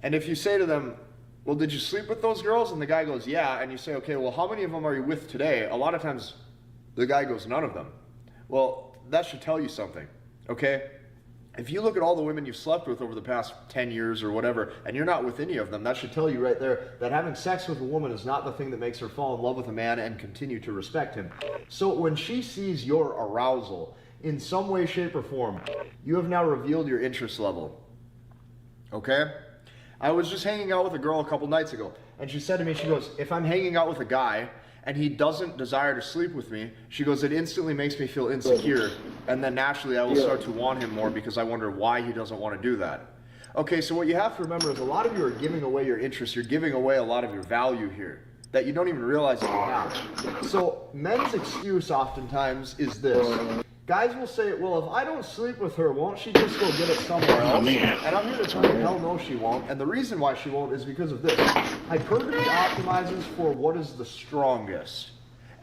And if you say to them, well, did you sleep with those girls? And the guy goes, yeah. And you say, okay, well, how many of them are you with today? A lot of times the guy goes, none of them. Well, that should tell you something, okay? If you look at all the women you've slept with over the past 10 years or whatever, and you're not with any of them, that should tell you right there that having sex with a woman is not the thing that makes her fall in love with a man and continue to respect him. So when she sees your arousal in some way, shape, or form, you have now revealed your interest level, okay? I was just hanging out with a girl a couple nights ago, and she said to me, she goes, if I'm hanging out with a guy and he doesn't desire to sleep with me, she goes, it instantly makes me feel insecure, and then naturally I will start to want him more because I wonder why he doesn't want to do that. Okay, so what you have to remember is a lot of you are giving away your interest, you're giving away a lot of your value here that you don't even realize that you have. So men's excuse oftentimes is this. Guys will say, well, if I don't sleep with her, won't she just go get it somewhere else? And I'm here to tell you, hell no, she won't. And the reason why she won't is because of this. Hypergamy optimizes for what is the strongest.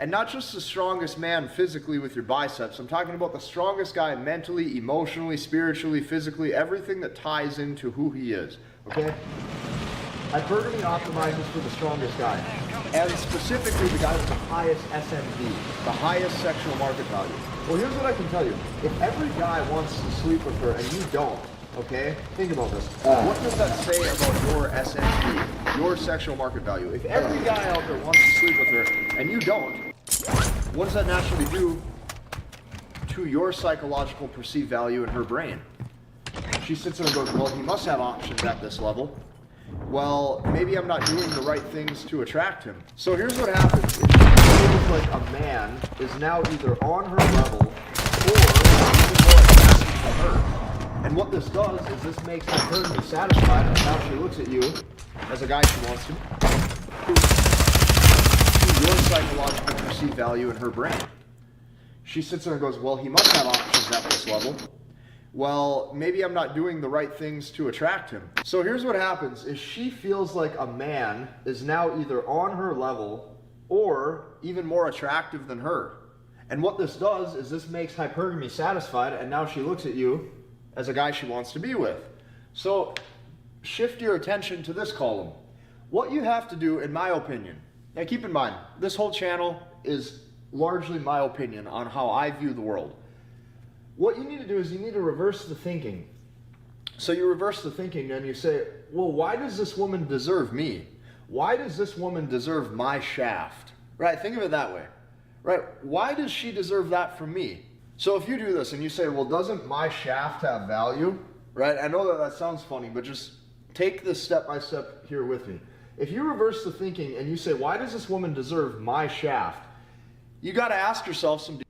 And not just the strongest man physically with your biceps. I'm talking about the strongest guy mentally, emotionally, spiritually, physically, everything that ties into who he is. Okay? Hypergamy optimizes for the strongest guy. And specifically the guy with the highest SMV, the highest sexual market value. Well, here's what I can tell you. If every guy wants to sleep with her and you don't, okay, think about this. What does that say about your SMV, your sexual market value? If every guy out there wants to sleep with her and you don't, what does that naturally do to your psychological perceived value in her brain? She sits there and goes, well, he must have options at this level. Well, maybe I'm not doing the right things to attract him. So here's what happens. If she feels like a man is now either on her level or even more attracted to her. And what this does is this makes her satisfied, and now she looks at you as a guy she wants to your psychological perceived value in her brain. She sits there and goes, well, he must have options at this level. Well, maybe I'm not doing the right things to attract him. So here's what happens is she feels like a man is now either on her level or even more attractive than her. And what this does is this makes hypergamy satisfied, and now she looks at you as a guy she wants to be with. So shift your attention to this column. What you have to do, in my opinion, now keep in mind, this whole channel is largely my opinion on how I view the world. What you need to do is you need to reverse the thinking. So you reverse the thinking and you say, well, why does this woman deserve me? Why does this woman deserve my shaft? Right, think of it that way. Right, why does she deserve that from me? So if you do this and you say, well, doesn't my shaft have value? Right, I know that sounds funny, but just take this step by step here with me. If you reverse the thinking and you say, why does this woman deserve my shaft? You got to ask yourself some check.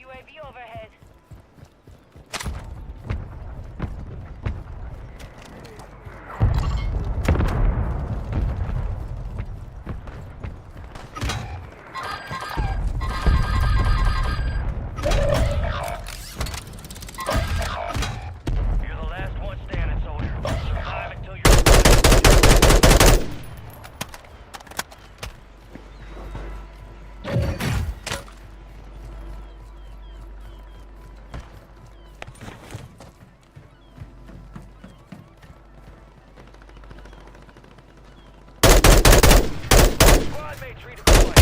UAV overhead. You're the last one standing, soldier. Survive until you're... Squad mates redeployed.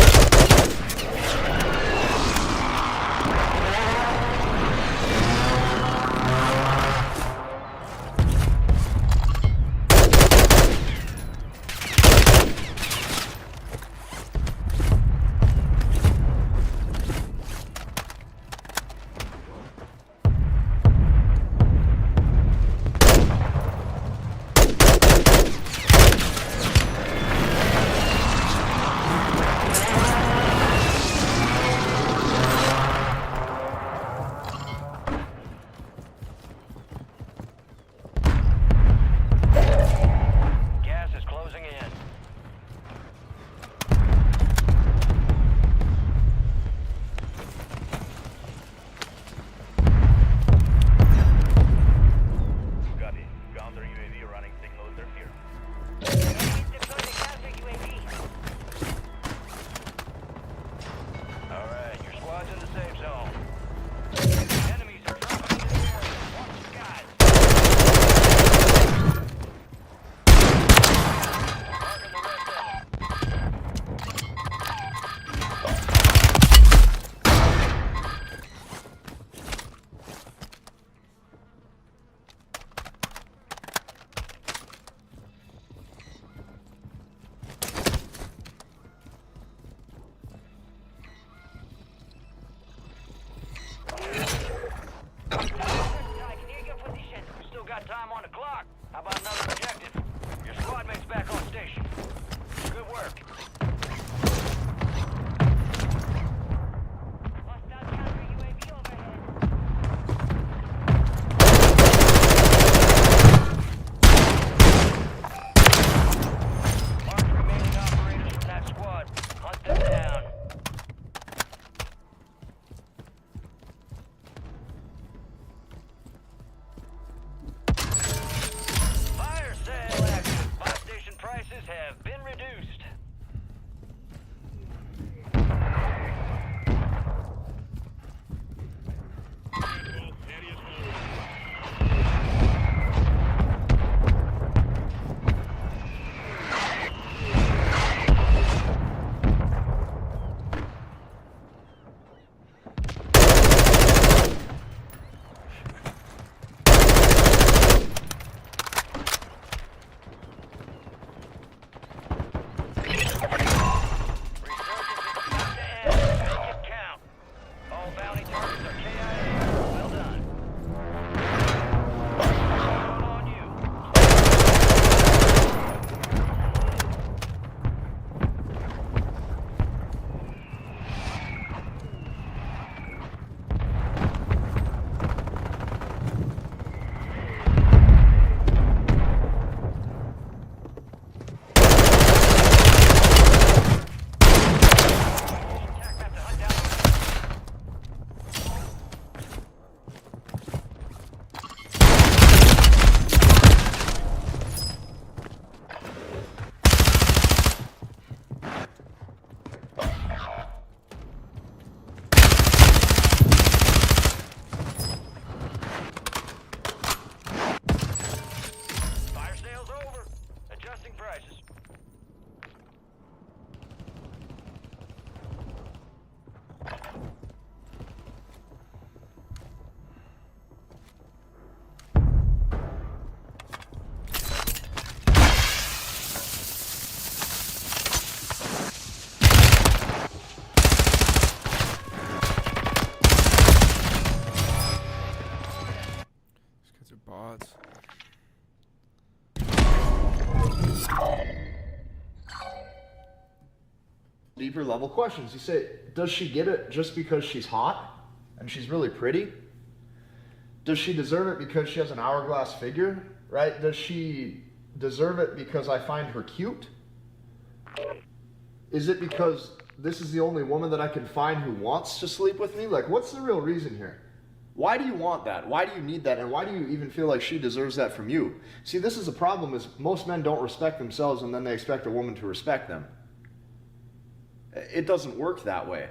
Gas is closing in. Copy. Counter UAV running signal interfere. Alright, your squad's in the safe zone. Enemies are dropping into the area. Watch the skies. Marking the red zone. I can hear your position. We still got time on the clock. How about another objective? Your squad mate's back on station. Good work. Hostile counter UAV overhead. Mark remaining operators from that squad. Hunt them down. Fire sale action. Buy station prices have been reduced. Resurgence is about to end. Make it count. All bounty targets are KIA. Well done. All on you. Attack map to hunt down the Fire sale's over. Adjusting prices. These kids are bots. Deeper level questions. You say, does she get it just because she's hot? and she's really pretty? Does she deserve it because she has an hourglass figure, right? Does she deserve it because I find her cute? Is it because this is the only woman that I can find who wants to sleep with me? Like, what's the real reason here? Why do you want that? Why do you need that? And why do you even feel like she deserves that from you? See, this is a problem, is most men don't respect themselves and then they expect a woman to respect them. It doesn't work that way,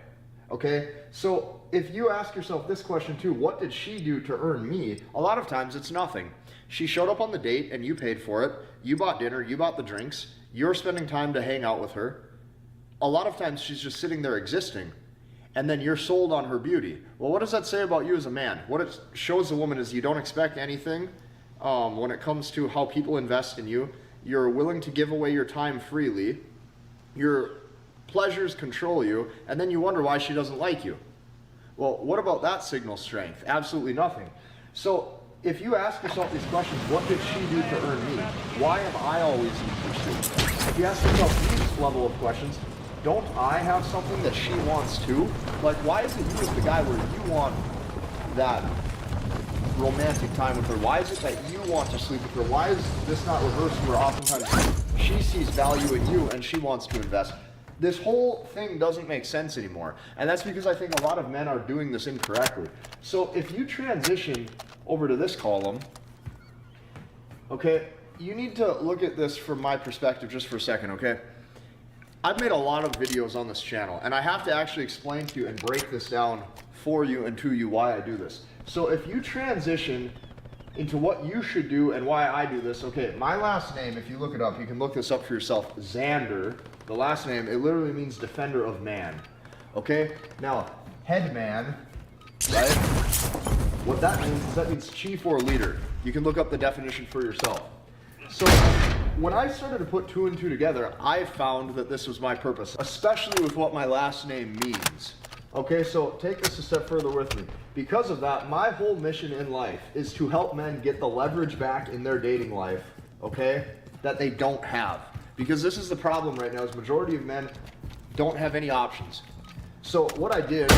okay? So if you ask yourself this question too, what did she do to earn me? A lot of times it's nothing. She showed up on the date and you paid for it. You bought dinner, you bought the drinks. You're spending time to hang out with her. A lot of times she's just sitting there existing. And then you're sold on her beauty. Well, what does that say about you as a man? What it shows a woman is you don't expect anything when it comes to how people invest in you. You're willing to give away your time freely. Your pleasures control you, and then you wonder why she doesn't like you. Well, what about that signal strength? Absolutely nothing. So if you ask yourself these questions, what did she do to earn me? Why am I always in pursuit? If you ask yourself these level of questions, don't I have something that she wants too? Like, why is it you as the guy where you want that romantic time with her? Why is it that you want to sleep with her? Why is this not reversed where oftentimes she sees value in you and she wants to invest? This whole thing doesn't make sense anymore. And that's because I think a lot of men are doing this incorrectly. So if you transition over to this column, okay, you need to look at this from my perspective just for a second, okay? I've made a lot of videos on this channel, and I have to actually explain to you and break this down for you and to you why I do this. So if you transition into what you should do and why I do this, okay, my last name, if you look it up, you can look this up for yourself, Xander, the last name, it literally means defender of man, okay? Now, head man, right? What that means chief or leader. You can look up the definition for yourself. So when I started to put two and two together, I found that this was my purpose, especially with what my last name means. Okay, so take this a step further with me. Because of that, my whole mission in life is to help men get the leverage back in their dating life, okay, that they don't have. Because this is the problem right now, is majority of men don't have any options. So what I did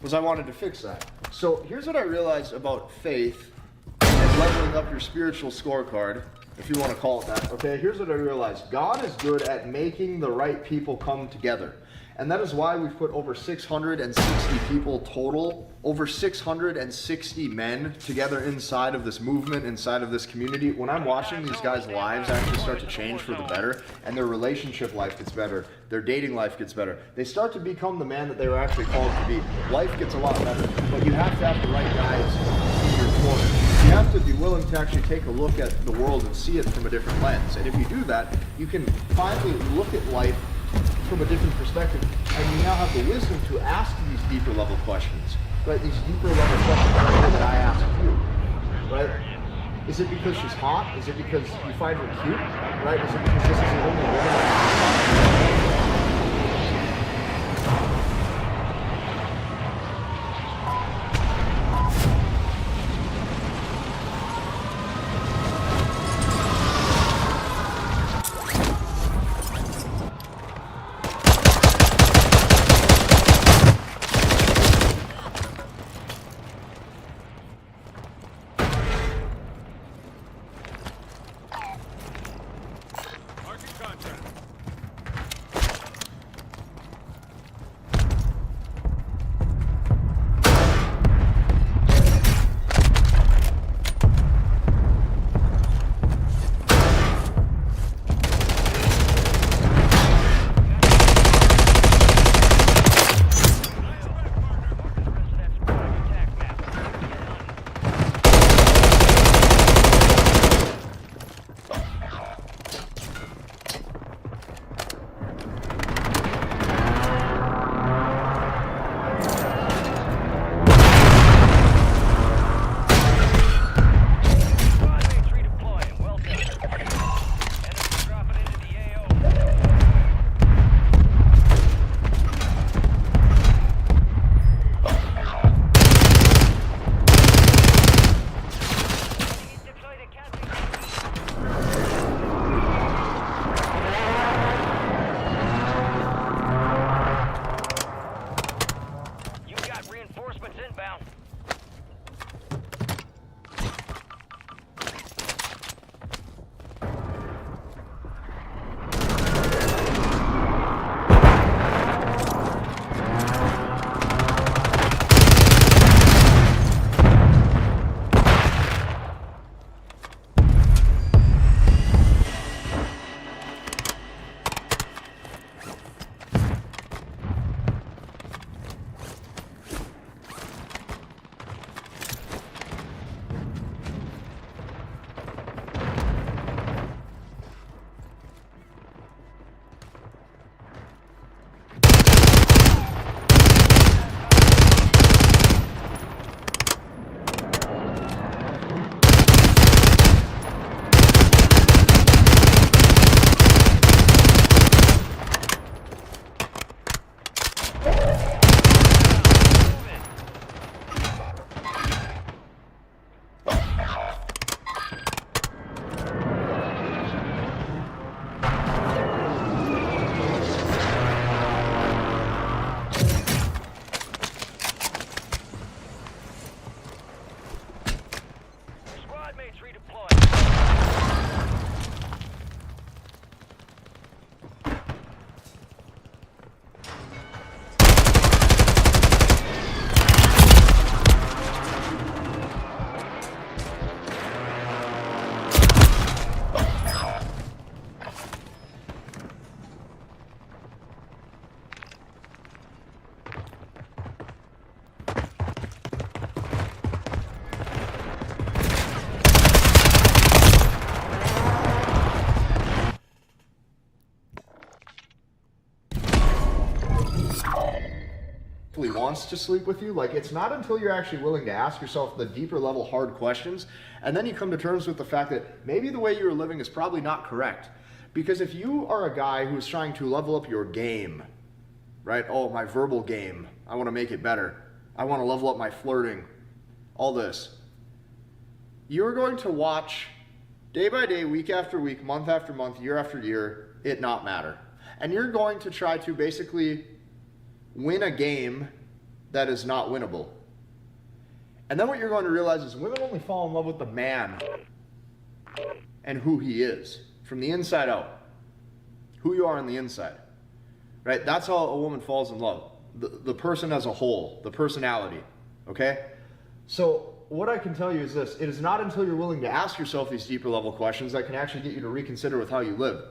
was I wanted to fix that. So here's what I realized about faith and leveling up your spiritual scorecard, if you want to call it that, okay? Here's what I realized. God is good at making the right people come together. And that is why we've put over 660 people total, over 660 men together inside of this movement, inside of this community. When I'm watching these guys' lives actually start to change for the better, and their relationship life gets better, their dating life gets better, they start to become the man that they were actually called to be. Life gets a lot better, but you have to have the right guys in your corner. You have to be willing to actually take a look at the world and see it from a different lens. And if you do that, you can finally look at life from a different perspective, and you now have the wisdom to ask these deeper level questions, right? These deeper level questions that I asked you, right? Is it because she's hot? Is it because you find her cute, right? Is it because this is the only woman that Marking contract. simply wants to sleep with you. Like, it's not until you're actually willing to ask yourself the deeper level hard questions, and then you come to terms with the fact that maybe the way you're living is probably not correct. Because if you are a guy who's trying to level up your game, right? Oh, my verbal game, I want to make it better. I want to level up my flirting, all this. You're going to watch day by day, week after week, month after month, year after year, it not matter. And you're going to try to basically win a game that is not winnable. And then what you're going to realize is women only fall in love with the man and who he is, from the inside out. Who you are on the inside. Right? That's how a woman falls in love. The person as a whole, the personality. Okay? So what I can tell you is this: it is not until you're willing to ask yourself these deeper level questions that can actually get you to reconsider with how you live.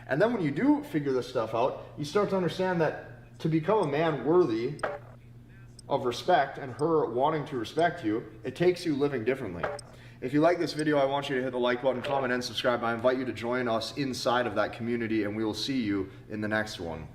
And then when you do figure this stuff out, you start to understand that to become a man worthy of respect and her wanting to respect you, it takes you living differently. If you like this video, I want you to hit the like button, comment, and subscribe. I invite you to join us inside of that community, and we will see you in the next one.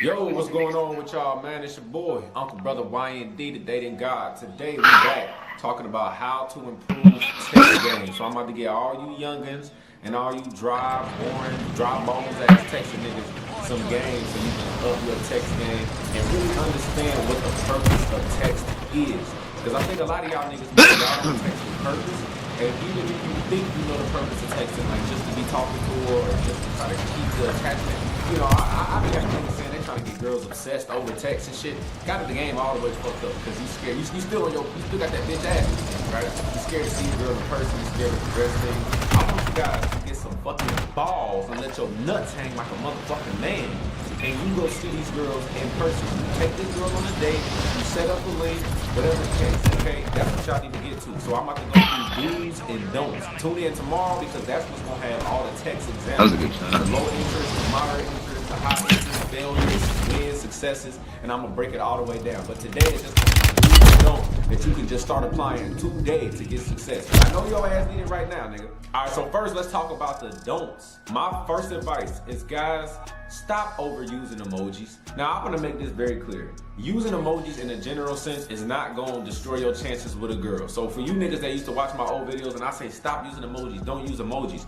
Yo, what's going on with y'all, man? It's your boy, Uncle Brother YND, the Dating God. Today we back talking about how to improve text game. So I'm about to get all you youngins and all you dry bones ass texting niggas some games so you can up your text game and really understand what the purpose of text is. Because I think a lot of y'all niggas y'all don't text with purpose. And even if you think you know the purpose of texting, like just to be talking to her or just to try to keep the attachment, you know, I be having niggas saying they trying to get girls obsessed over text and shit. Got the game all the way fucked up because you scared. You still got that bitch ass, right? You scared to see a girl in person. You scared to dress things. I want you guys to get some fucking balls and let your nuts hang like a motherfucking man. And you go see these girls in person. You take this girl on a date, you set up a link, whatever the case, okay? That's what y'all need to get to. So I'm about to go through do's and don'ts. Tune in tomorrow because that's what's going to have all the text examples. That was a good time. The low interest, the moderate interest, the high interest, failures, wins, successes, and I'm going to break it all the way down. But today is just do's and don'ts that you can just start applying today to get success. I know your ass need it right now, nigga. All right, so first let's talk about the don'ts. My first advice is, guys, stop overusing emojis. Now, I'm gonna make this very clear. Using emojis in a general sense is not gonna destroy your chances with a girl. So for you niggas that used to watch my old videos and I say stop using emojis, don't use emojis,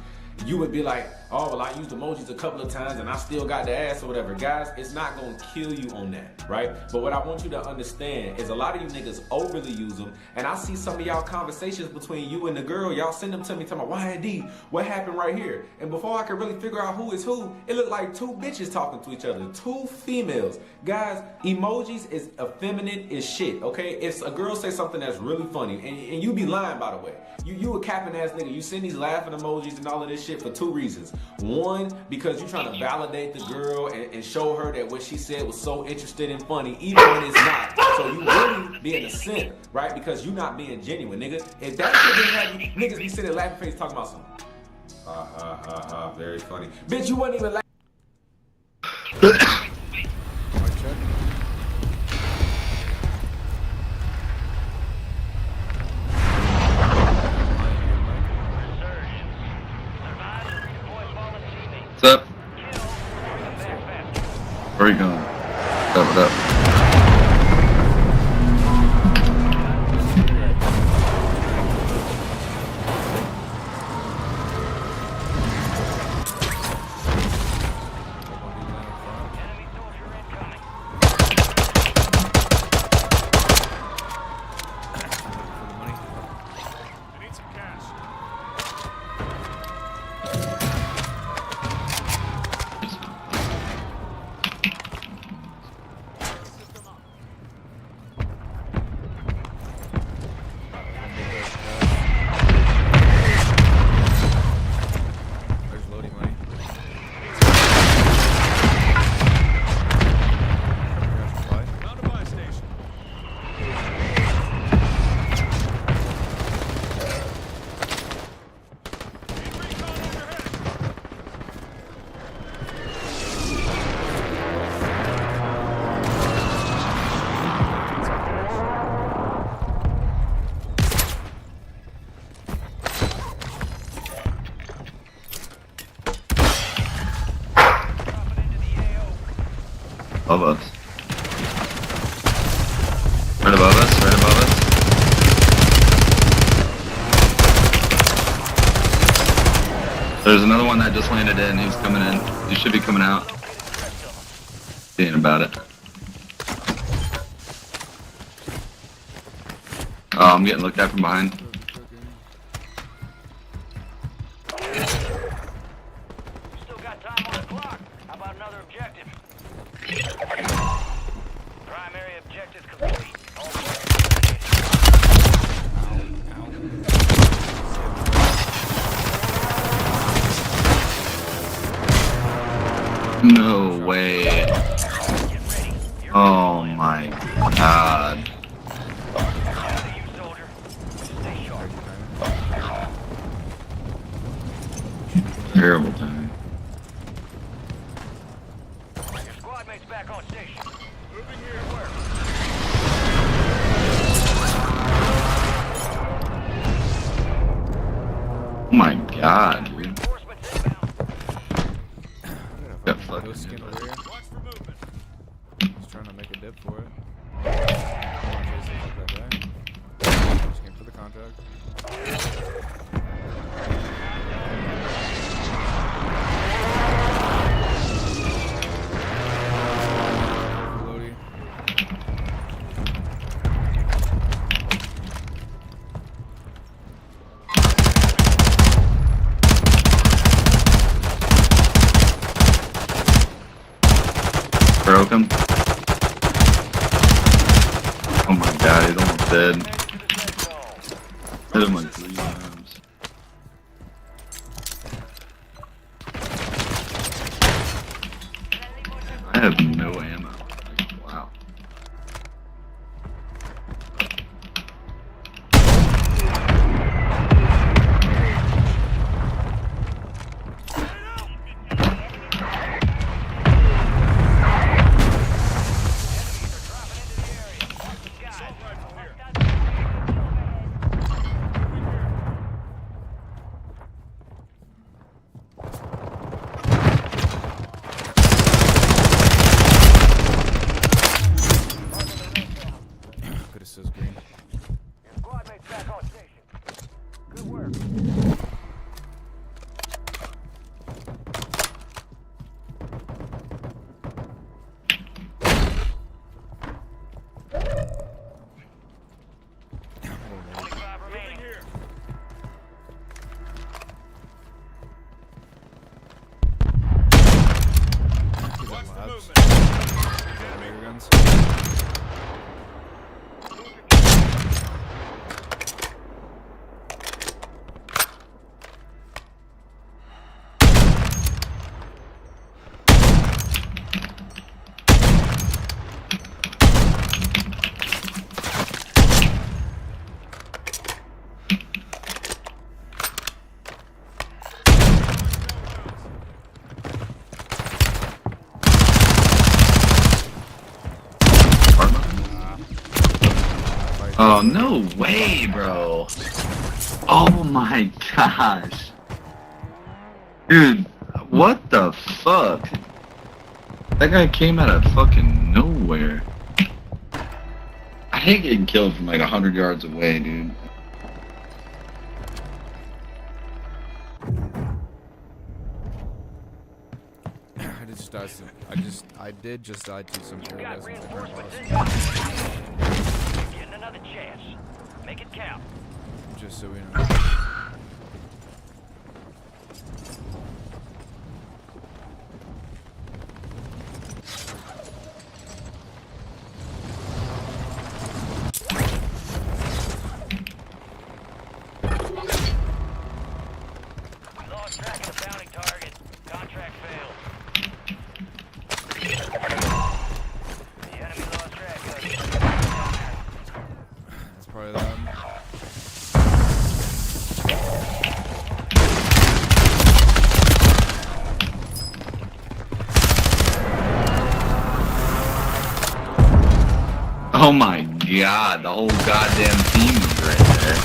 you would be like, oh, well, I used emojis a couple of times and I still got the ass or whatever. Guys, it's not gonna kill you on that, right? But what I want you to understand is a lot of you niggas overly use them, and I see some of y'all conversations between you and the girl, y'all send them to me talking about, YND, what happened right here? And before I could really figure out who is who, it looked like two bitches talking to each other, two females. Guys, emojis is effeminate as shit, okay? If a girl say something that's really funny, and you be lying, by the way, you a capping ass nigga, you send these laughing emojis and all of this shit for two reasons. One, because you're trying to validate the girl and show her that what she said was so interesting and funny, even when it's not. So you really being a simp, right? Because you not being genuine, nigga. If that shit didn't have you, niggas be sitting laughing face talking about something. Very funny. Bitch, you wasn't even laughing. What's up? Where are you going? What up? Right above us, right above us. There's another one that just landed in. He's coming in. He should be coming out. Seeing about it. Oh, I'm getting looked at from behind. Still got time on the clock. How about another objective? Primary objective complete. All No way. Oh my god. you, soldier. Stay sharp. Terrible time. Your squad mates back on station. Moving here. Good work. Oh my god, dude. Reinforcements inbound. Got No fucking skin over here. Watch for movement. Just trying to make a dip for it. Just came for the contract. Loadie. Broke him. Oh my god, he's almost dead. Hit him like 3 times. I have no ammo. Wow. Good assist green. Your squad mates back on station. Good work. Remaining. Watch the movement. Mega guns. Oh, no way, bro. Oh my gosh. Dude, what the fuck? That guy came out of fucking nowhere. I hate getting killed from like 100 yards away, dude. I did just die to some You got terrorists. reinforcements inbound. Getting another chance. Make it count. Just so we know. Lost track of the bounty target. Contract failed. The enemy lost track of it. That's probably them. Oh my god, the whole goddamn team is right there.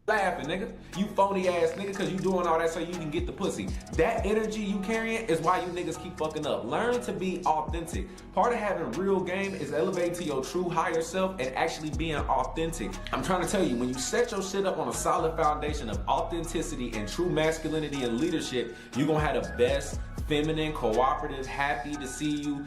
laughing, nigga. You phony ass nigga, because you doing all that so you can get the pussy. That energy you carrying is why you niggas keep fucking up. Learn to be authentic. Part of having real game is elevating to your true higher self and actually being authentic. I'm trying to tell you, when you set your shit up on a solid foundation of authenticity and true masculinity and leadership, you're gonna have the best feminine, cooperative, happy to see you,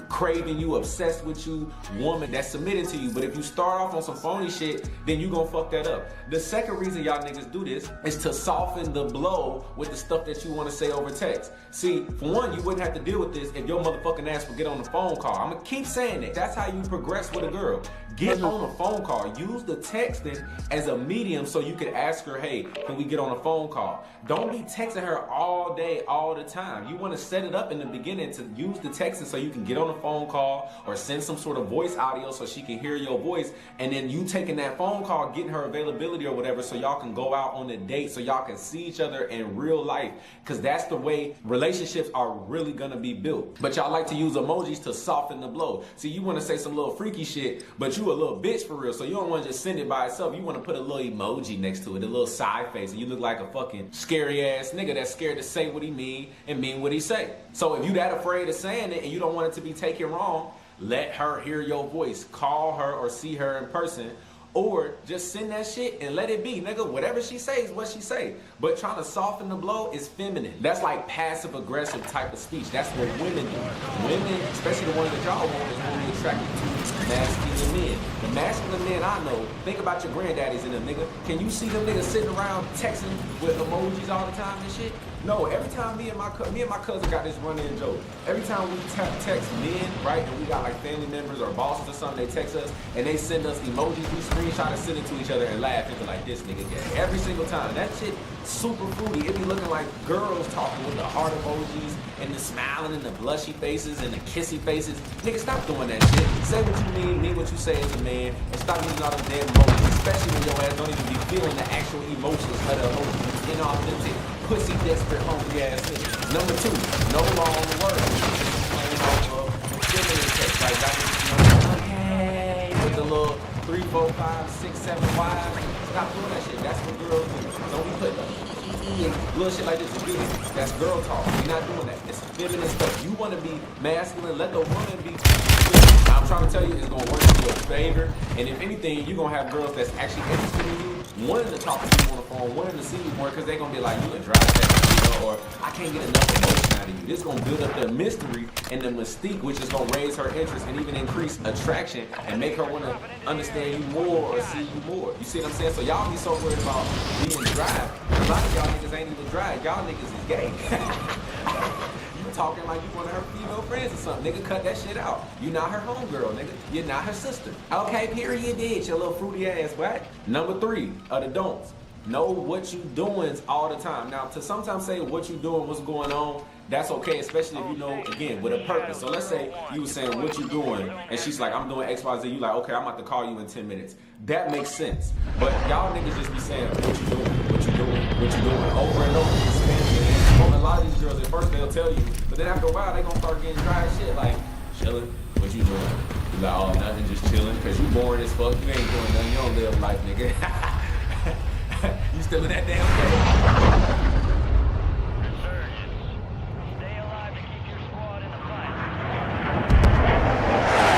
craving you, obsessed with you woman that's submitting to you. But if you start off on some phony shit, then you gonna fuck that up. The second reason y'all niggas do this is to soften the blow with the stuff that you want to say over text. See, for one, you wouldn't have to deal with this if your motherfucking ass would get on the phone call. I'm gonna keep saying it. That's how you progress with a girl. Get on a phone call. Use the texting as a medium so you can ask her, hey, can we get on a phone call? Don't be texting her all day, all the time. You want to set it up in the beginning to use the texting so you can get on a phone call or send some sort of voice audio so she can hear your voice. And then you taking that phone call, getting her availability or whatever so y'all can go out on a date so y'all can see each other in real life. Because that's the way relationships are really going to be built. But y'all like to use emojis to soften the blow. See, you want to say some little freaky shit, but you a little bitch for real, so you don't want to just send it by itself. You want to put a little emoji next to it, a little side face, and you look like a fucking scary ass nigga that's scared to say what he mean and mean what he say. So if you that afraid of saying it and you don't want it to be taken wrong, let her hear your voice. Call her or see her in person, or just send that shit and let it be, nigga. Whatever she says, what she say. But trying to soften the blow is feminine. That's like passive aggressive type of speech. That's what women do. Women, especially the ones that y'all want, is only attracted to masculine men. The masculine men I know, think about your granddaddies in them, nigga. Can you see them niggas sitting around texting with emojis all the time and shit? No, every time me and my cousin got this run-in joke. Every time we text men, right, and we got like family members or bosses or something, they text us and they send us emojis, we screenshot and send it to each other and laugh and be like, this nigga gay. Every single time. That shit super fruity. It be looking like girls talking with the heart emojis and the smiling and the blushy faces and the kissy faces. Nigga, stop doing that shit. Say what you mean what you say as a man, and stop using all them damn emojis, especially when your ass don't even be feeling the actual emotions of the emojis. Inauthentic, pussy desperate, hungry ass nigga. Number 2, no long words. Feminine text, like that, okay, with the little 3, 4, 5, 6, 7 Y's. Stop doing that shit. That's what girls do. Don't be putting and little shit like this. That's girl talk. We're not doing that. It's feminine stuff. You want to be masculine, let the woman be. I'm trying to tell you, it's going to work in your favor. And if anything, you're going to have girls that's actually interested in you, wanting to talk to you on the phone, wanting to see you more, because they're going to be like, you can drive that, or I can't get enough emotion out of you. This is going to build up their mystery and the mystique, which is going to raise her interest and even increase attraction and make her want to understand you more or see you more. You see what I'm saying? So y'all be so worried about being dry. A lot of y'all niggas ain't even dry. Y'all niggas is gay. You talking like you one of her female friends or something. Nigga, cut that shit out. You not her homegirl, nigga. You're not her sister. Okay, period, bitch. Your little fruity ass, what? Number 3 of the don'ts. Know what you doing all the time. Now, to sometimes say what you doing, what's going on, that's okay, especially if you know, again, with a purpose. So let's say you were saying what you doing, and she's like, I'm doing X, Y, Z. You like, okay, I'm about to call you in 10 minutes. That makes sense. But y'all niggas just be saying, what you doing, what you doing, what you doing, over and over. Well, a lot of these girls, at first they'll tell you, but then after a while, they gonna start getting dry as shit, like, chilling, what you doing? You like, oh, nothing, just chilling, because you boring as fuck. You ain't doing nothing, you don't live life, nigga. You still in that damn thing? Stay alive to keep your squad in the fight. Enemy soldier incoming.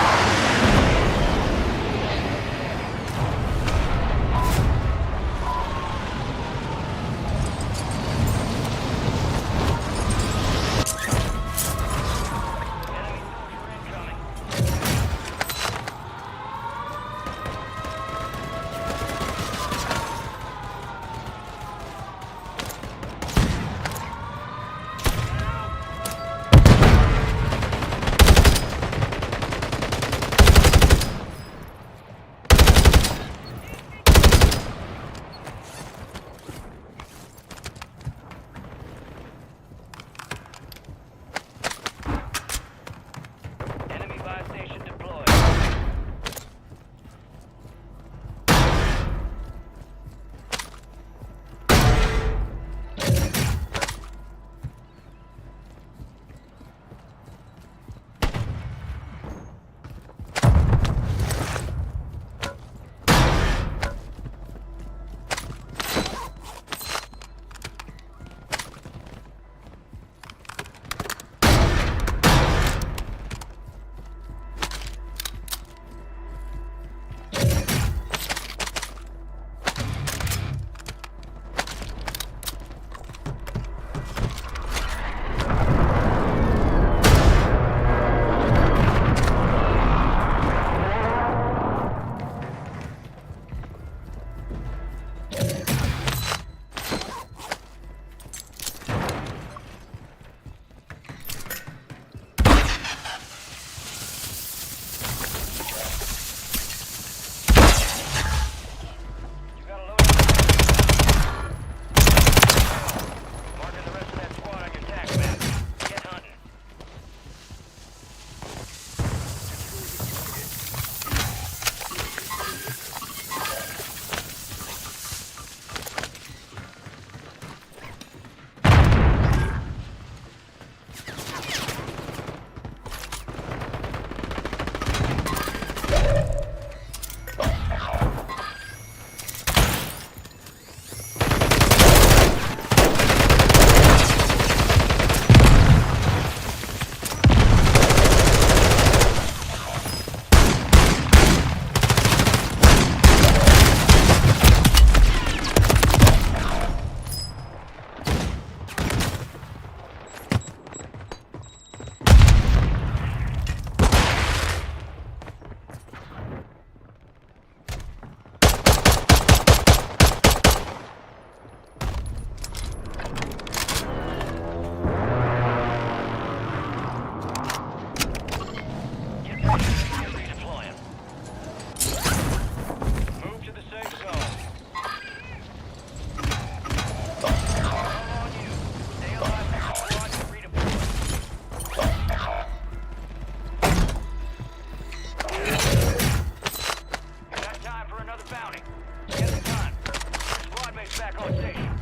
a bounty. Get it done. Your squad mates back on station.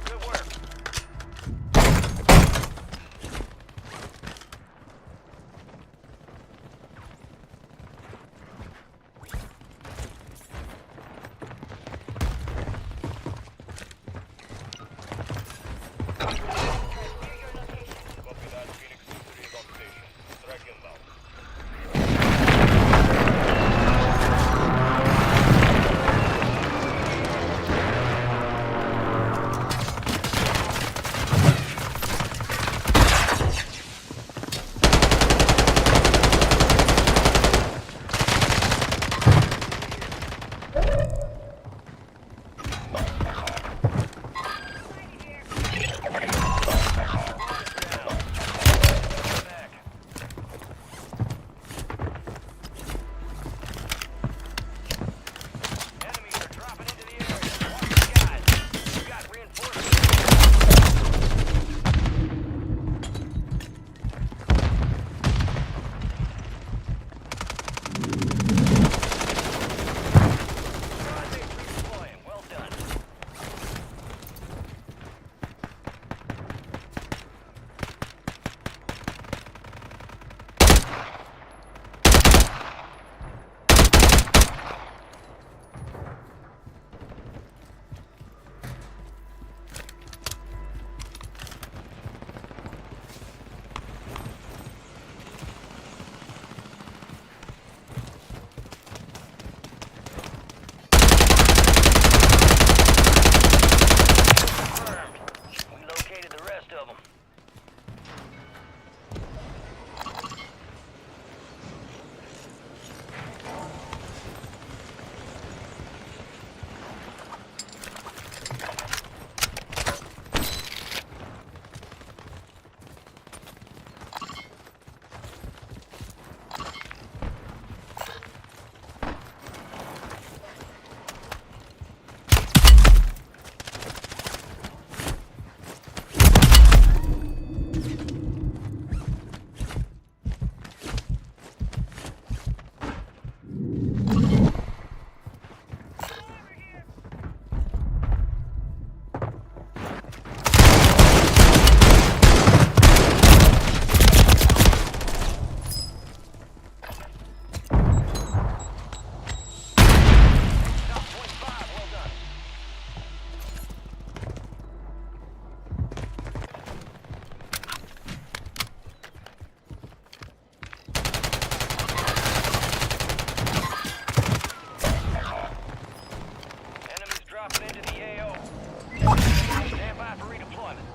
Good work. Enemies are dropping into the area. Watch the skies. You got reinforcements. Squad mates redeploying. Well done. Confirmed. We located the rest of them. Top 25. Well done. Enemies dropping into the AO. Stand by for redeployment.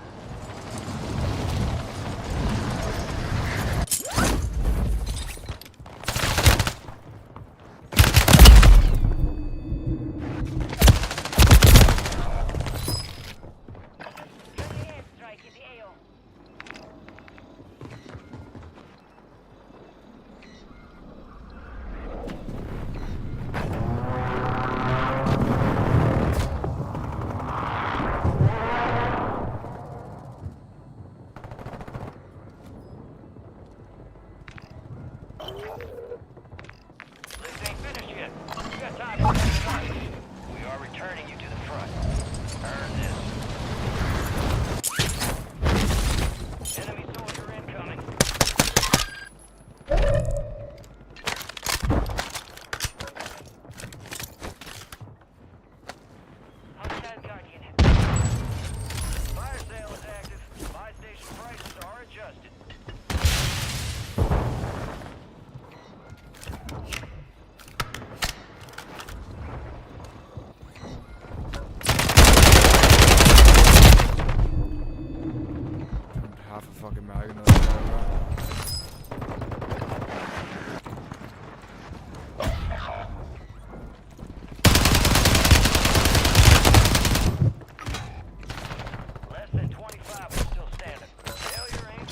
Strike in the AO. This ain't finished yet. You got time for this target. We are returning you to the front. Earn this. Enemy soldier incoming. Hostile Guardian. Fire sale is active. Buy station prices are adjusted. Half a fucking mag into that guy, bro. Less than 25 are still standing. Failure ain't.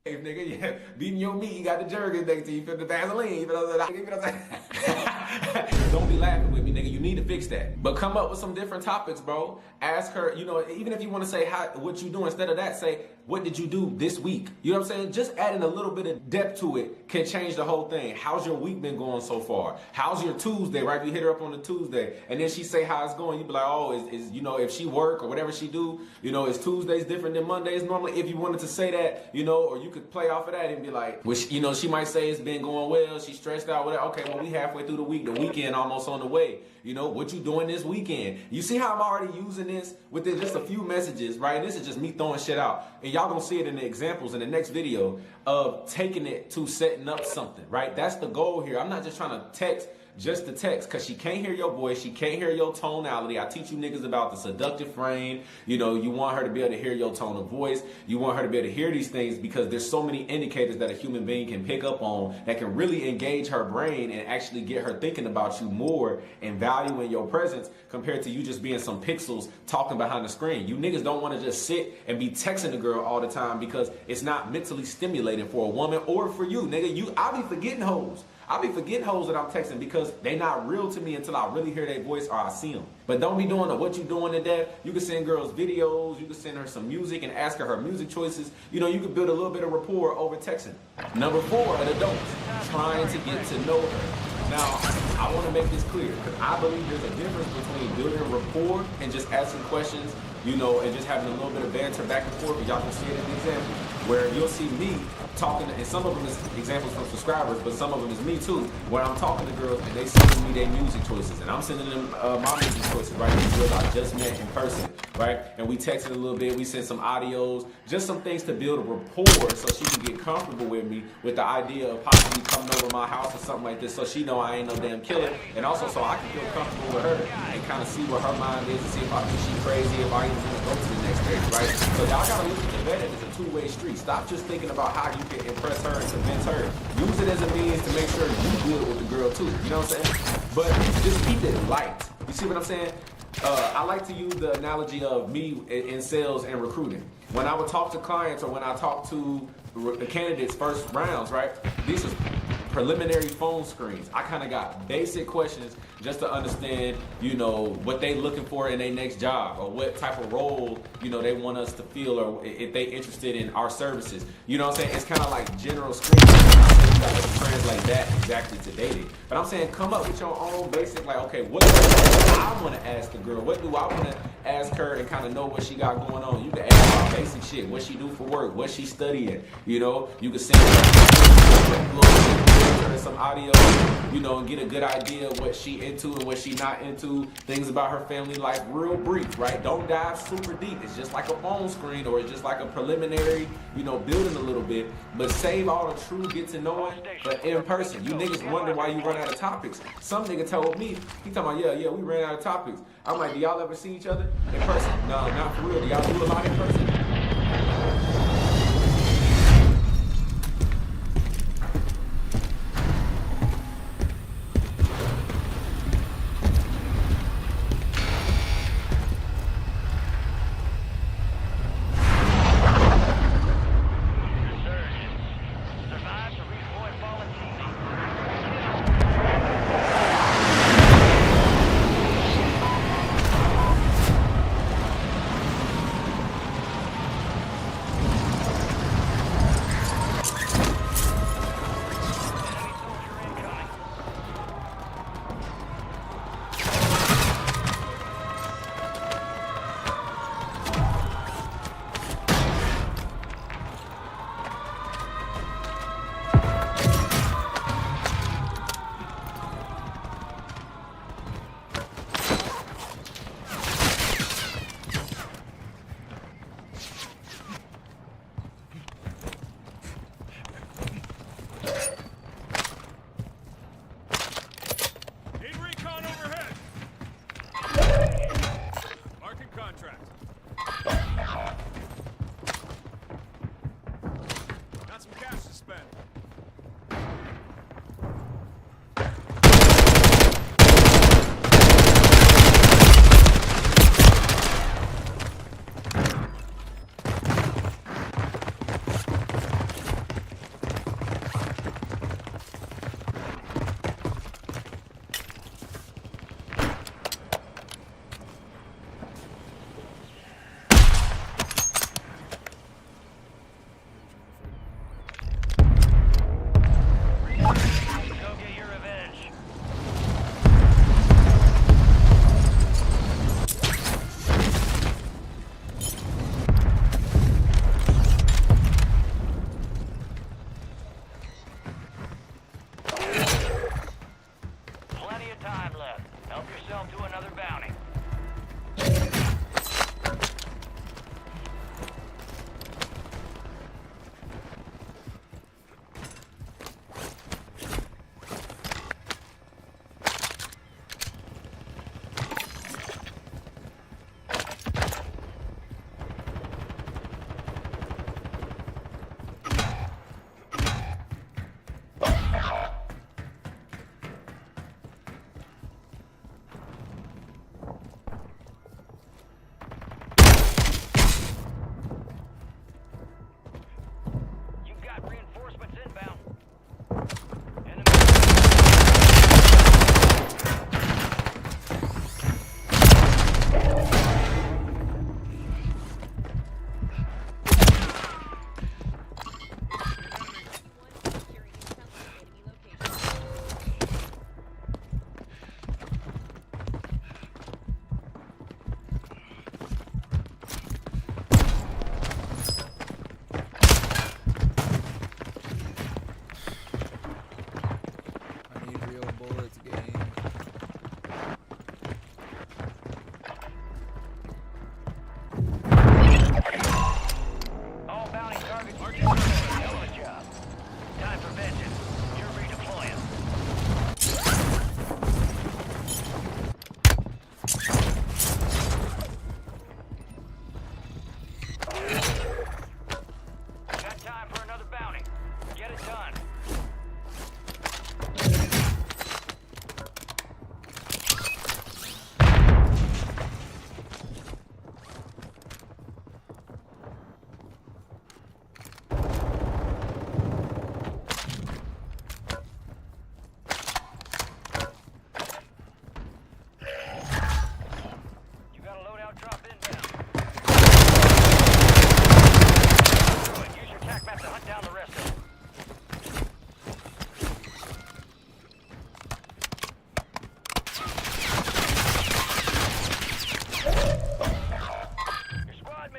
Hey, nigga, yeah, beating your meat, you got the jerky next to you, you feel the Vaseline, you know what I'm saying? Don't be laughing with me, nigga. You need to fix that. But come up with some different topics, bro. Ask her, you know, even if you want to say what you do, instead of that, say, what did you do this week? You know what I'm saying? Just adding a little bit of depth to it can change the whole thing. How's your week been going so far? How's your Tuesday, right? You hit her up on the Tuesday, and then she say how it's going. You be like, oh, is you know, if she work or whatever she do, you know, is Tuesdays different than Mondays normally? If you wanted to say that, you know, or you could play off of that and be like, which, you know, she might say it's been going well, she's stressed out, whatever. Okay, well, we halfway through the week, the weekend almost on the way. You know, what you doing this weekend? You see how I'm already using this within just a few messages, right? This is just me throwing shit out. And y'all gonna see it in the examples in the next video of taking it to setting up something, right? That's the goal here. I'm not just trying to text just to text, because she can't hear your voice, she can't hear your tonality. I teach you niggas about the seductive frame. You know, you want her to be able to hear your tone of voice. You want her to be able to hear these things because there's so many indicators that a human being can pick up on that can really engage her brain and actually get her thinking about you more and valuing your presence compared to you just being some pixels talking behind the screen. You niggas don't want to just sit and be texting the girl all the time because it's not mentally stimulating for a woman or for you, nigga. I be forgetting hoes. I be forgetting hoes that I'm texting because they not real to me until I really hear their voice or I see them. But don't be doing the what you doing to that. You can send girls videos, you can send her some music and ask her music choices. You know, you can build a little bit of rapport over texting. Number 4, an adult trying to get to know her. Now, I want to make this clear because I believe there's a difference between building rapport and just asking questions, you know, and just having a little bit of banter back and forth. Y'all can see it in the example where you'll see me talking, and some of them is examples from subscribers, but some of them is me too, where I'm talking to girls and they sending me their music choices, and I'm sending them my music choices, right? These girls I just met in person, right? And we texted a little bit, we sent some audios, just some things to build a rapport so she can get comfortable with me with the idea of possibly coming over my house or something like this, so she know I ain't no damn killer, and also so I can feel comfortable with her and kind of see where her mind is and see if I think she's crazy, if I even want to go to the next stage, right? So y'all gotta look at the vetting as a two-way street. Stop just thinking about how you can impress her and convince her. Use it as a means to make sure you good with the girl too. You know what I'm saying? But just keep it light. You see what I'm saying? I like to use the analogy of me in sales and recruiting. When I would talk to clients or when I talk to the candidates first rounds, right? These are preliminary phone screens. I kind of got basic questions just to understand, you know, what they looking for in their next job or what type of role, you know, they want us to fill or if they interested in our services. You know what I'm saying? It's kind of like general screening. You got to translate that exactly to dating. But I'm saying come up with your own basic, like, okay, what do I want to ask the girl? What do I want to ask her and kind of know what she got going on? You can ask about basic shit. What she do for work? What she studying? You know, you can send her some audio, you know, and get a good idea of what she into and what she not into, things about her family life, real brief, right? Don't dive super deep. It's just like a phone screen or it's just like a preliminary, you know, building a little bit, but save all the true get to know it for in person. You niggas wonder why you run out of topics. Some nigga told me, he talking about, yeah, we ran out of topics. I'm like, do y'all ever see each other in person? No, not for real. Do y'all do a lot in person?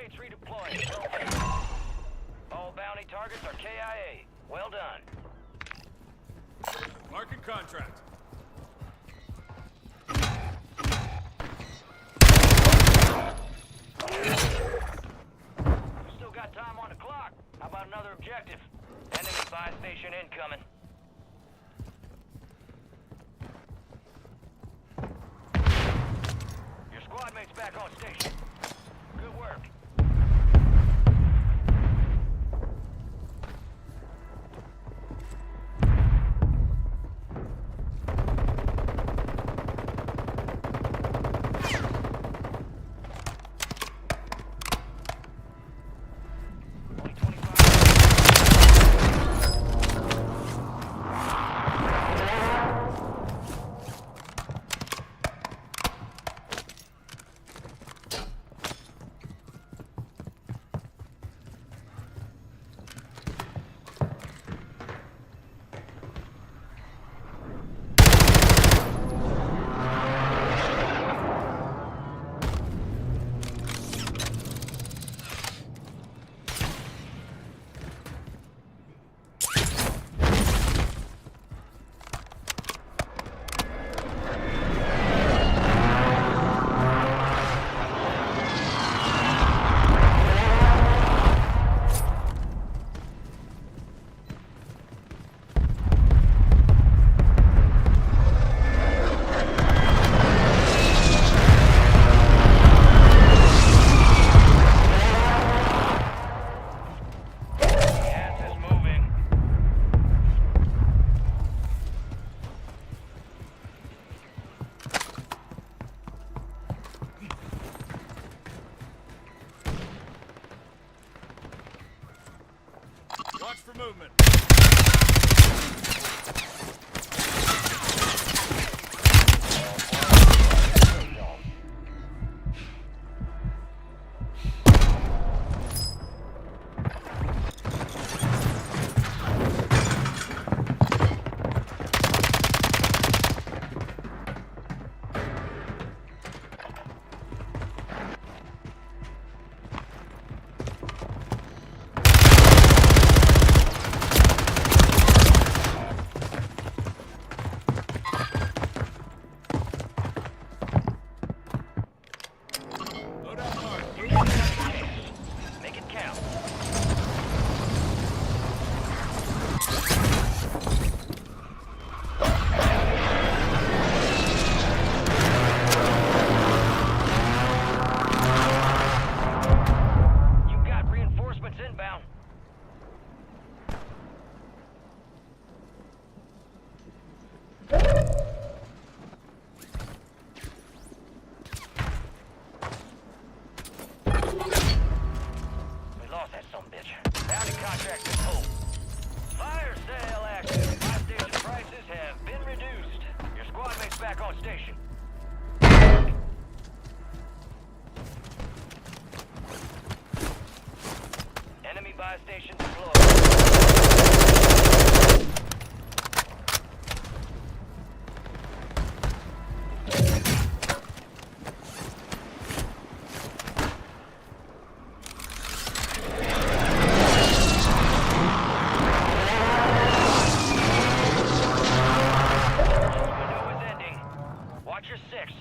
Teammates redeploying. All bounty targets are KIA. Well done. Marking contract. We still got time on the clock. How about another objective? Enemy buy station incoming. Your squad mates back on station. Good work. Only 25. Gas is moving. Watch for movement. Load out mark. Make it count. You've got reinforcements inbound. We lost that sumbitch. Bounty contract is full. Fire sale active. Buy station prices have been reduced. Your squad mates back on station. Enemy buy station deployed. Window is ending. Watch your six.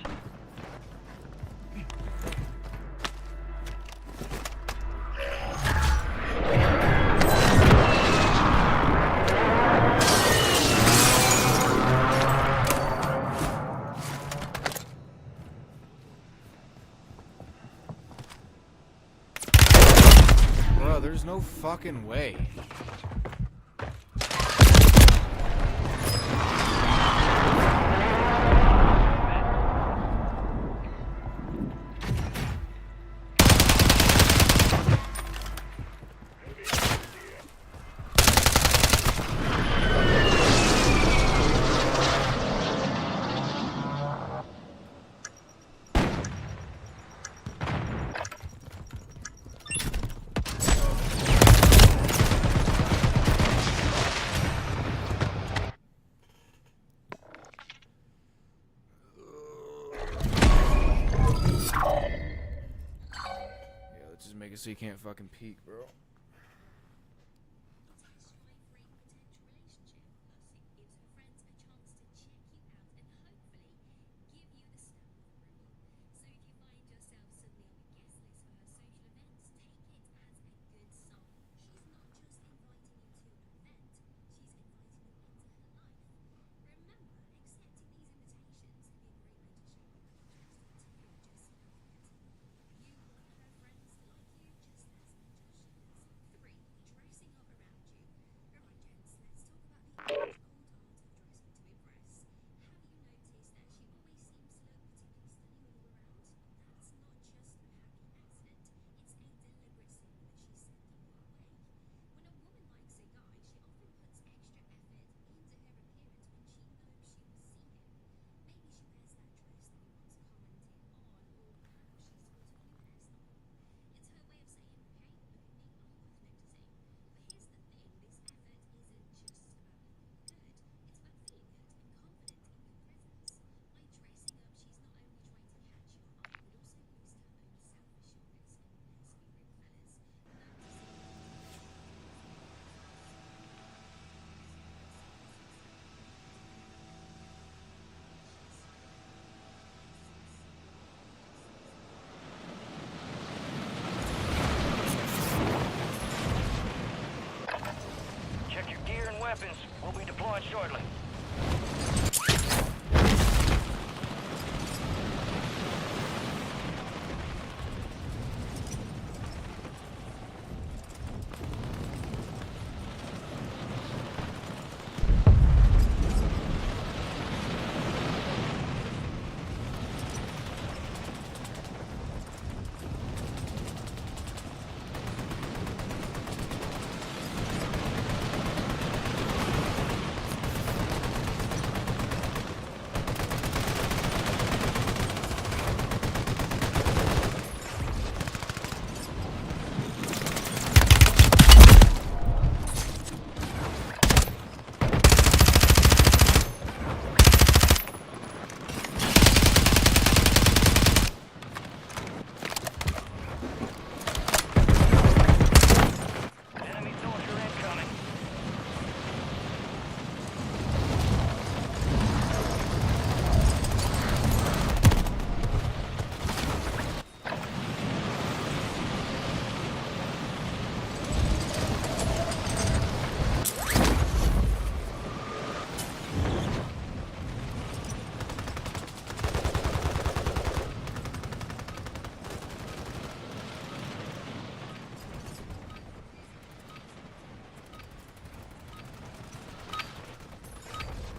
Bro, there's no fucking way. make it so you can't fucking peek, bro. Check your gear and weapons. We'll be deploying shortly. Enemy soldier incoming.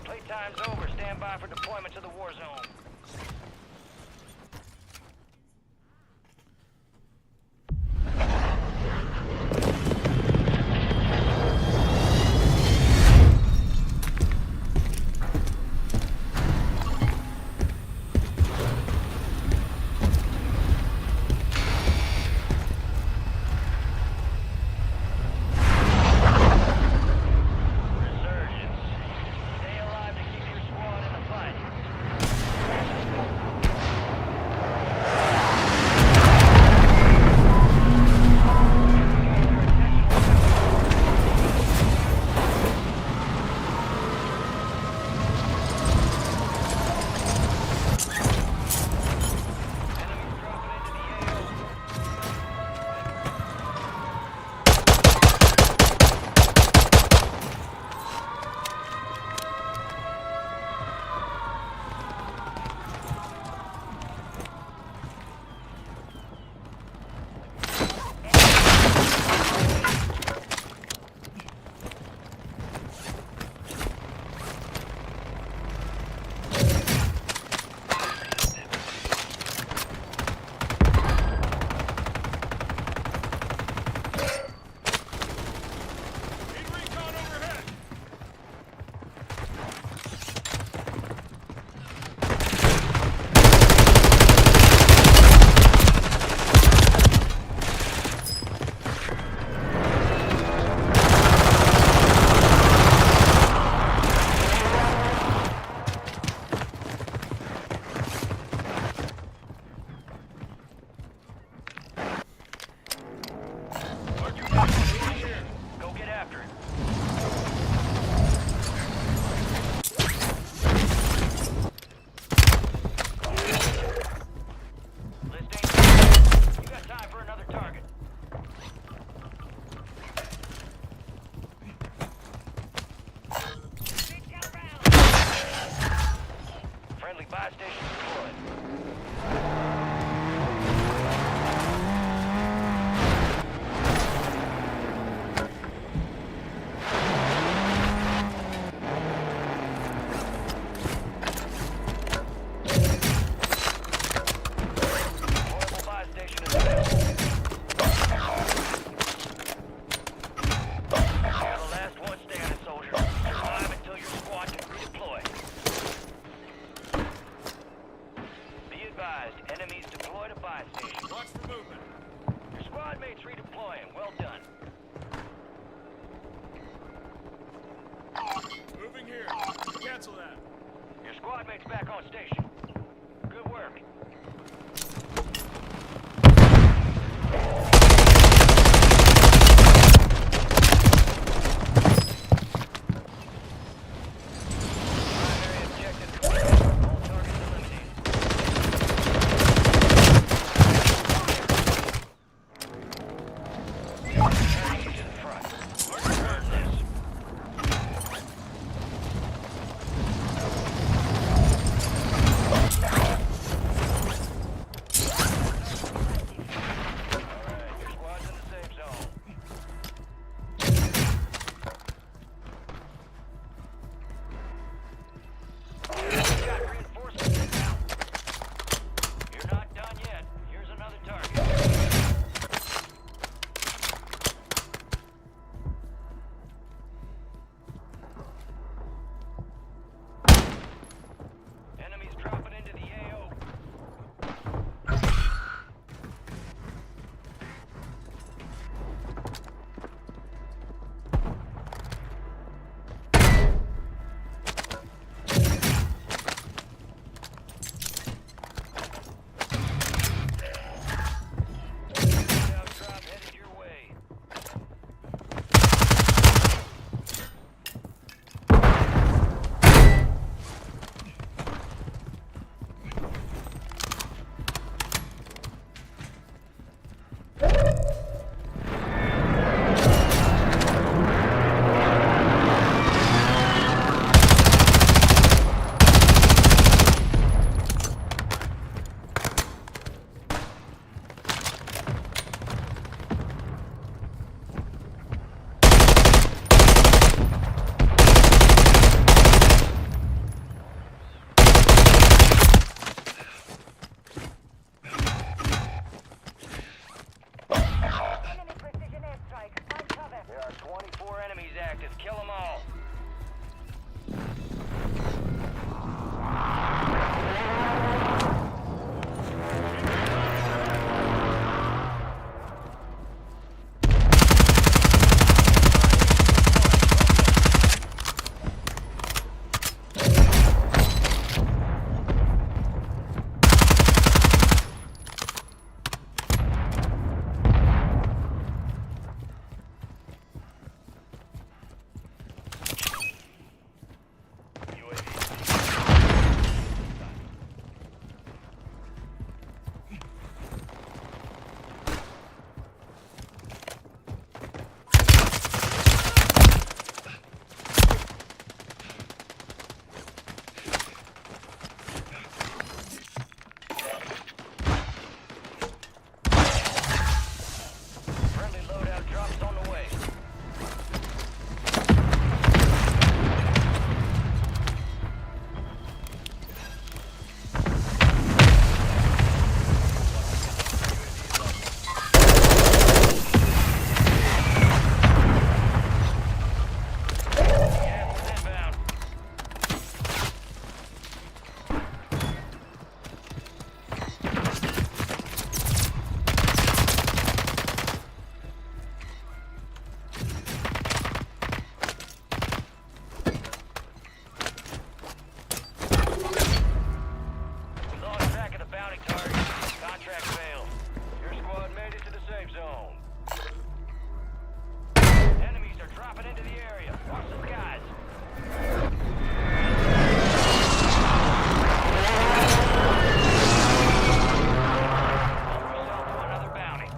Playtime's over. Stand by for deployment to the war zone. Resurgence. Stay alive to keep your squad in the fight. redeploying. Well done. Moving here. Cancel that. Your squad mate's back on station. Good work. Primary objective complete. All targets eliminated. Enemies to the front. Earn this. Alright, your squad's in the safe zone. We got reinforcements inbound. You're not done yet. Here's another target. Enemies dropping into the AO. Loadout drop headed your way. Enemy precision airstrike. Find cover. There are 24 enemies active. Kill them all. Friendly loadout drops on the way. Gas is inbound. We lost track of the bounty target. Contract failed. Your squad made it to the safe zone. Enemies are dropping into the area. Watch the skies. Help yourself to another bounty.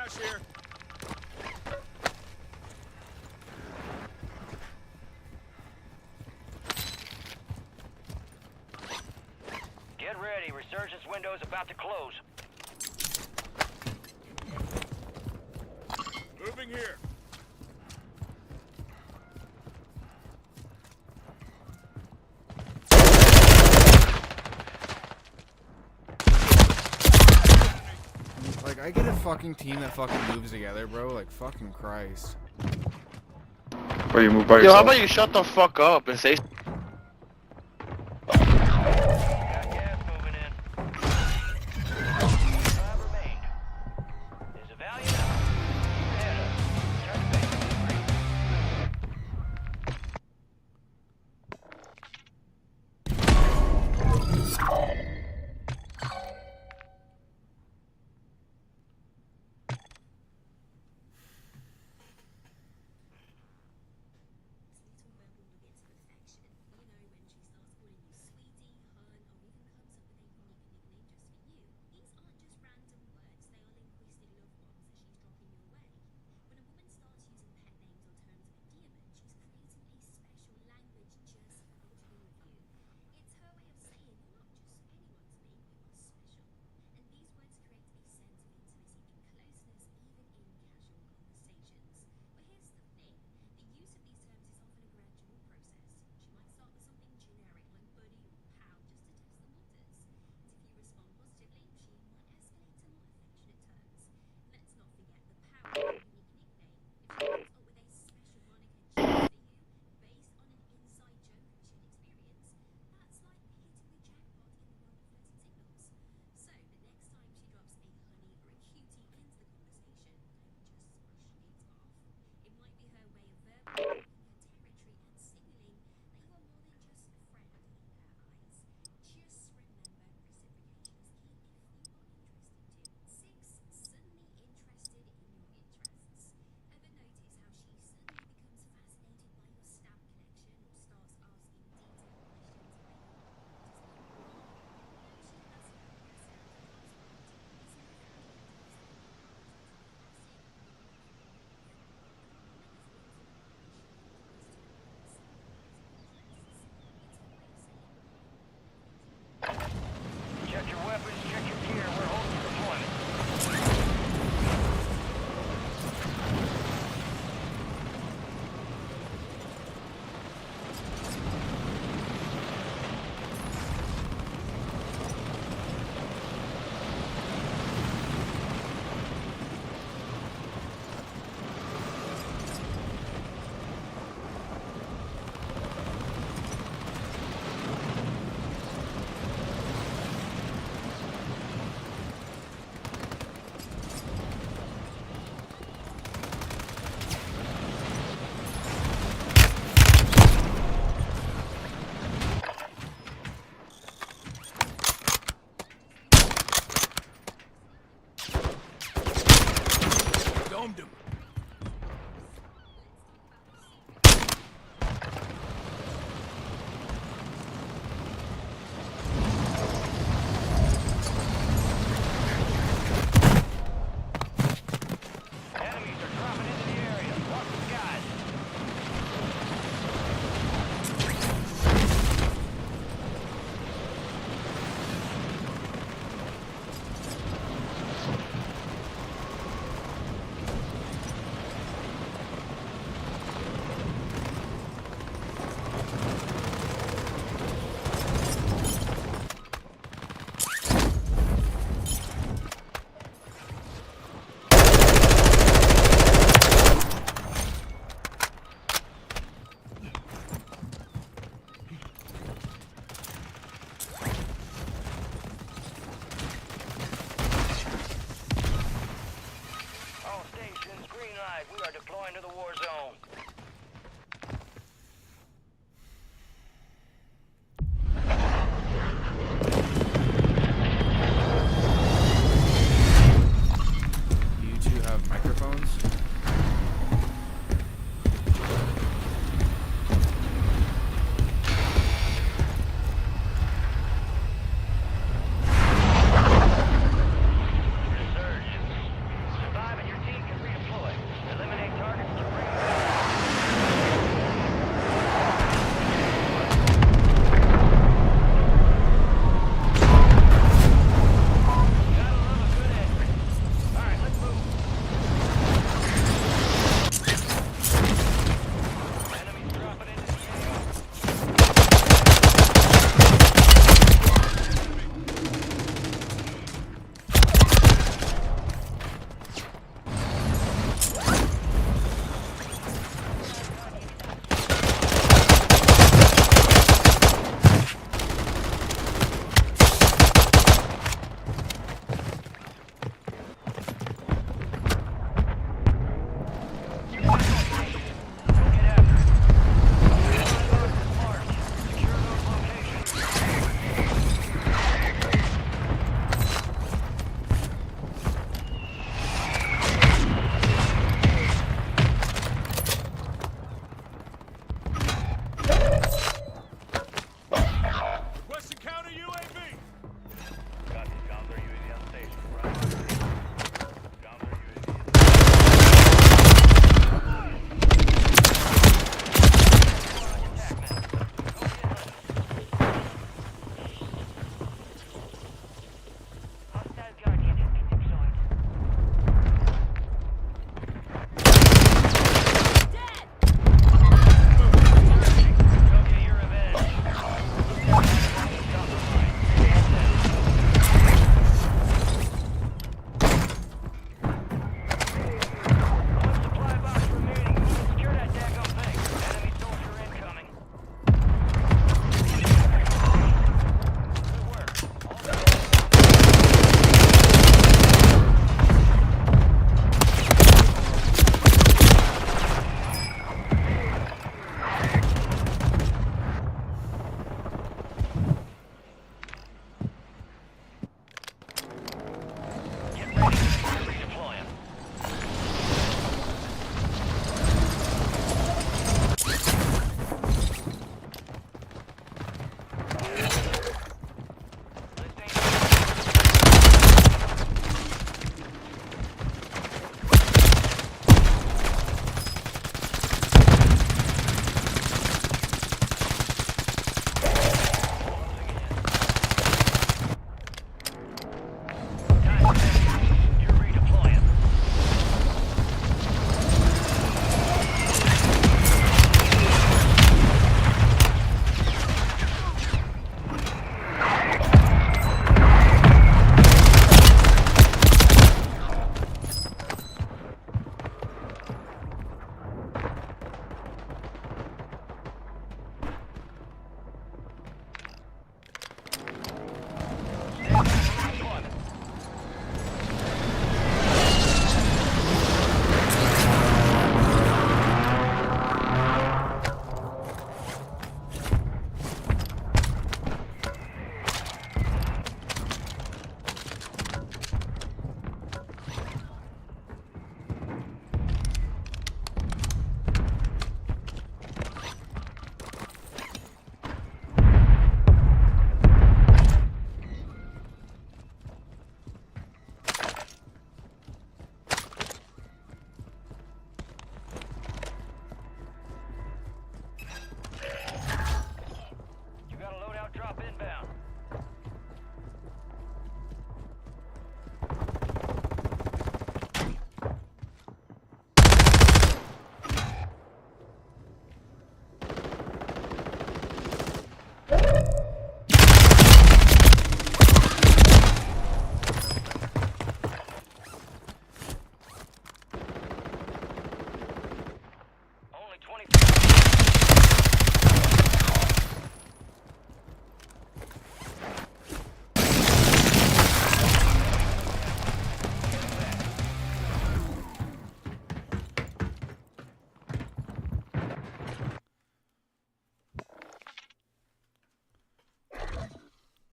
cash here. Get ready. Resurgence window's about to close. Moving here. Like, I get a fucking team that fucking moves together, bro. Like, fucking Christ. Bro, you move by Yo, yourself. how about you shut the fuck up and say Got gas moving in. 5 remain. There's a valiant out. Ahead of. Turn base delivery. Check your weapons, check your gear. We're holding for deployment. Domed him. Enemies are dropping into the area. Watch the skies. All stations, green light. We are deploying to the war zone. You two have micro